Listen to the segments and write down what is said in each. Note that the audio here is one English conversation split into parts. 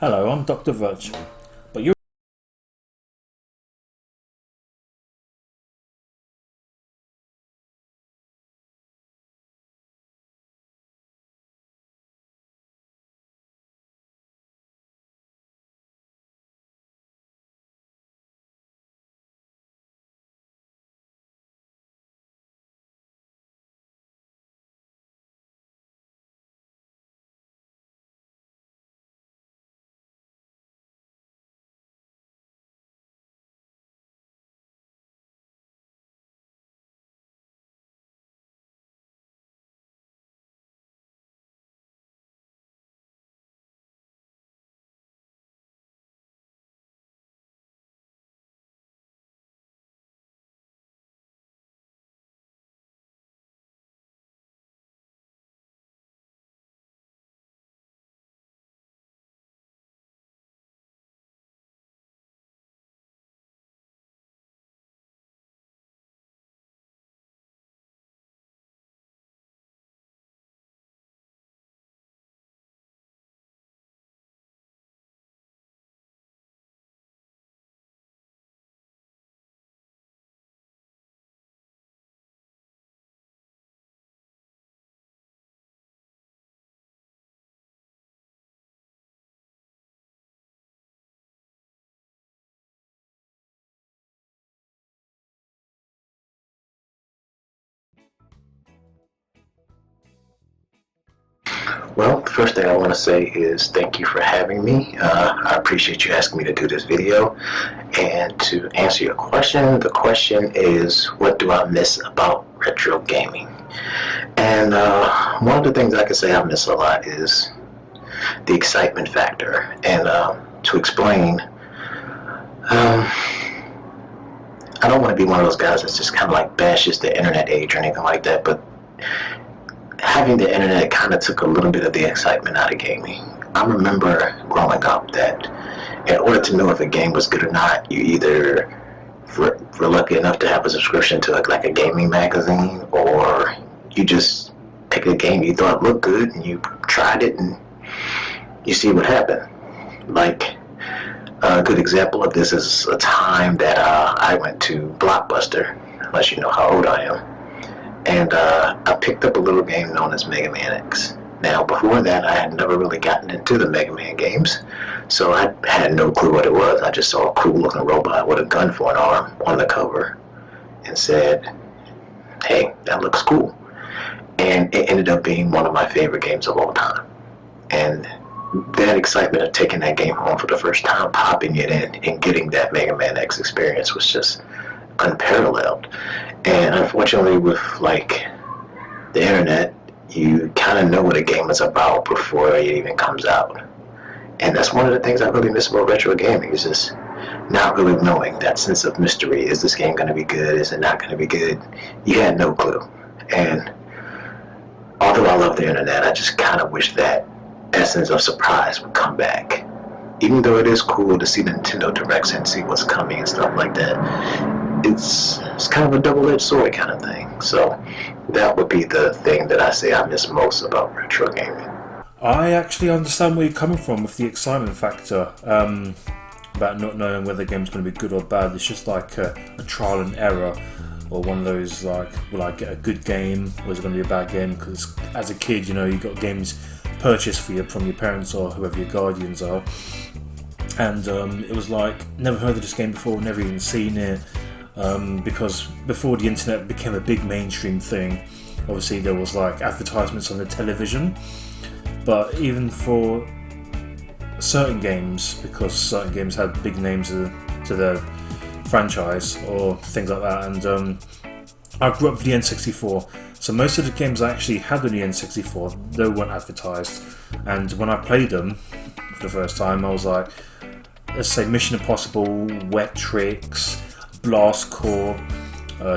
Hello, I'm Dr. Virtual, but you're Well, the first thing I want to say is thank you for having me. I appreciate you asking me to do this video. And to answer your question, the question is, what do I miss about retro gaming? And one of the things I can say I miss a lot is the excitement factor. And to explain, I don't want to be one of those guys that's just kind of like bashes the internet age or anything like that, but having the internet kind of took a little bit of the excitement out of gaming. I remember growing up that in order to know if a game was good or not, you either were lucky enough to have a subscription to like a gaming magazine, or you just pick a game you thought looked good and you tried it and you see what happened. Like a good example of this is a time that I went to Blockbuster, unless you know how old I am. And I picked up a little game known as Mega Man X. Now, before that, I had never really gotten into the Mega Man games, so I had no clue what it was. I just saw a cool-looking robot with a gun for an arm on the cover and said, hey, that looks cool. And it ended up being one of my favorite games of all time. And that excitement of taking that game home for the first time, popping it in, and getting that Mega Man X experience was just unparalleled. And unfortunately, with like the internet, you kind of know what a game is about before it even comes out. And that's one of the things I really miss about retro gaming, is just not really knowing that sense of mystery. Is this game going to be good? Is it not going to be good? You had no clue. And although I love the internet, I just kind of wish that essence of surprise would come back. Even though it is cool to see the Nintendo Directs and see what's coming and stuff like that, it's kind of a double-edged sword kind of thing. So that would be the thing that I say I miss most about retro gaming. I actually understand where you're coming from with the excitement factor, about not knowing whether the game's going to be good or bad. It's just like a trial and error, or one of those like, will I get a good game or is it going to be a bad game? Because as a kid, you know, you got games purchased for you from your parents or whoever your guardians are, and it was like, never heard of this game before, never even seen it. Because before the internet became a big mainstream thing, obviously there was like advertisements on the television, but even for certain games, because certain games had big names to their franchise or things like that, and I grew up with the N64, so most of the games I actually had on the N64, they weren't advertised, and when I played them for the first time, I was like, let's say Mission Impossible, Wet Tricks, Blast Corps,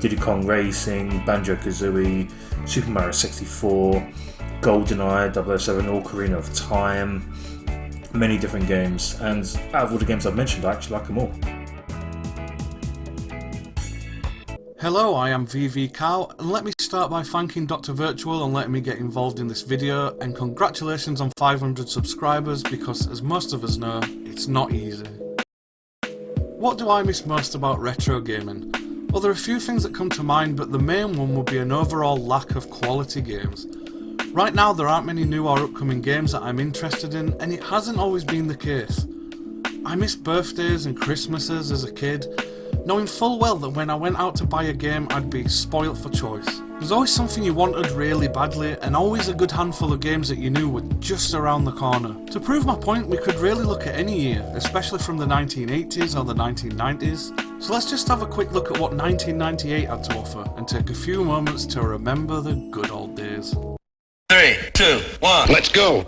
Diddy Kong Racing, Banjo-Kazooie, Super Mario 64, GoldenEye, 007, Ocarina of Time, many different games, and out of all the games I've mentioned, I actually like them all. Hello, I am VVcow, and let me start by thanking Dr. Virtual on letting me get involved in this video, and congratulations on 500 subscribers, because as most of us know, it's not easy. What do I miss most about retro gaming? Well, there are a few things that come to mind, but the main one would be an overall lack of quality games. Right now there aren't many new or upcoming games that I'm interested in, and it hasn't always been the case. I miss birthdays and Christmases as a kid, knowing full well that when I went out to buy a game I'd be spoilt for choice. There's always something you wanted really badly, and always a good handful of games that you knew were just around the corner. To prove my point, we could really look at any year, especially from the 1980s or the 1990s. So let's just have a quick look at what 1998 had to offer, and take a few moments to remember the good old days. 3, 2, 1, let's go!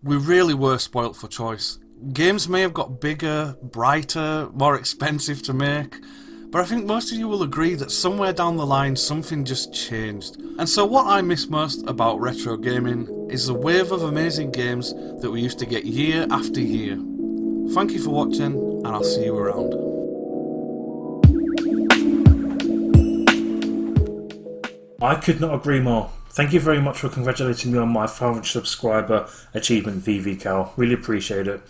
We really were spoilt for choice. Games may have got bigger, brighter, more expensive to make, but I think most of you will agree that somewhere down the line something just changed. And so what I miss most about retro gaming is the wave of amazing games that we used to get year after year. Thank you for watching, and I'll see you around. I could not agree more. Thank you very much for congratulating me on my 500 subscriber achievement, VVcow. Really appreciate it.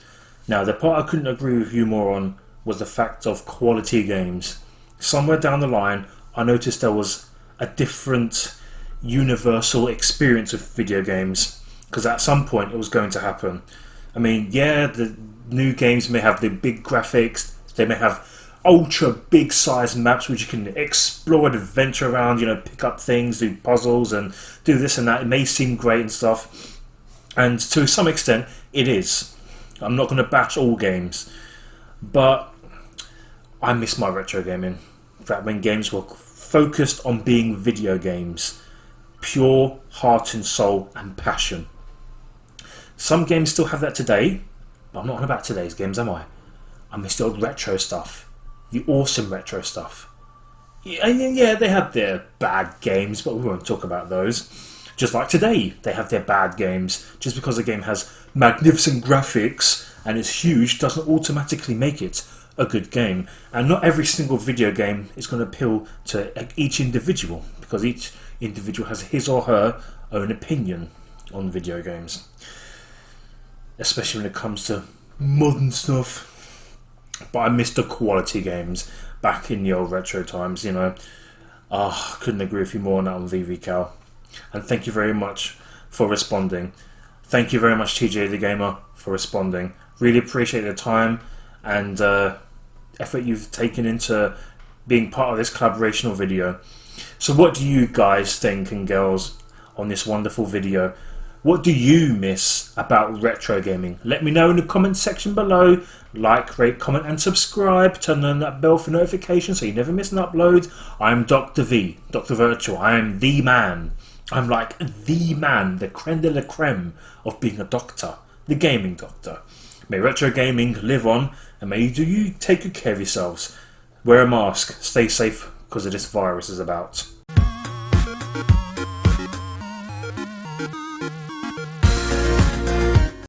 Now, the part I couldn't agree with you more on was the fact of quality games. Somewhere down the line, I noticed there was a different universal experience of video games, because at some point it was going to happen. I mean, yeah, the new games may have the big graphics, they may have ultra big size maps which you can explore and adventure around, you know, pick up things, do puzzles and do this and that. It may seem great and stuff, and to some extent it is. I'm not going to bash all games, but I miss my retro gaming. In fact, when games were focused on being video games, pure heart and soul and passion. Some games still have that today, but I'm not on about today's games, am I? I miss the old retro stuff. The awesome retro stuff. Yeah, they have their bad games, but we won't talk about those. Just like today, they have their bad games. Just because a game has magnificent graphics and is huge doesn't automatically make it a good game. And not every single video game is going to appeal to each individual, because each individual has his or her own opinion on video games. Especially when it comes to modern stuff. But I miss the quality games back in the old retro times, you know. Couldn't agree with you more on that on VVcow. And thank you very much for responding. Thank you very much, TJ the Gamer, for responding. Really appreciate the time and effort you've taken into being part of this collaborational video. So what do you guys think, and girls, on this wonderful video? What do you miss about retro gaming? Let me know in the comment section below. Like, rate, comment and subscribe. Turn on that bell for notifications so you never miss an upload. I'm Dr. V, Dr. Virtual. I am the man. I'm like the man, the creme de la creme of being a doctor, the gaming doctor. May retro gaming live on, and may you take good care of yourselves. Wear a mask, stay safe, because of this virus is about.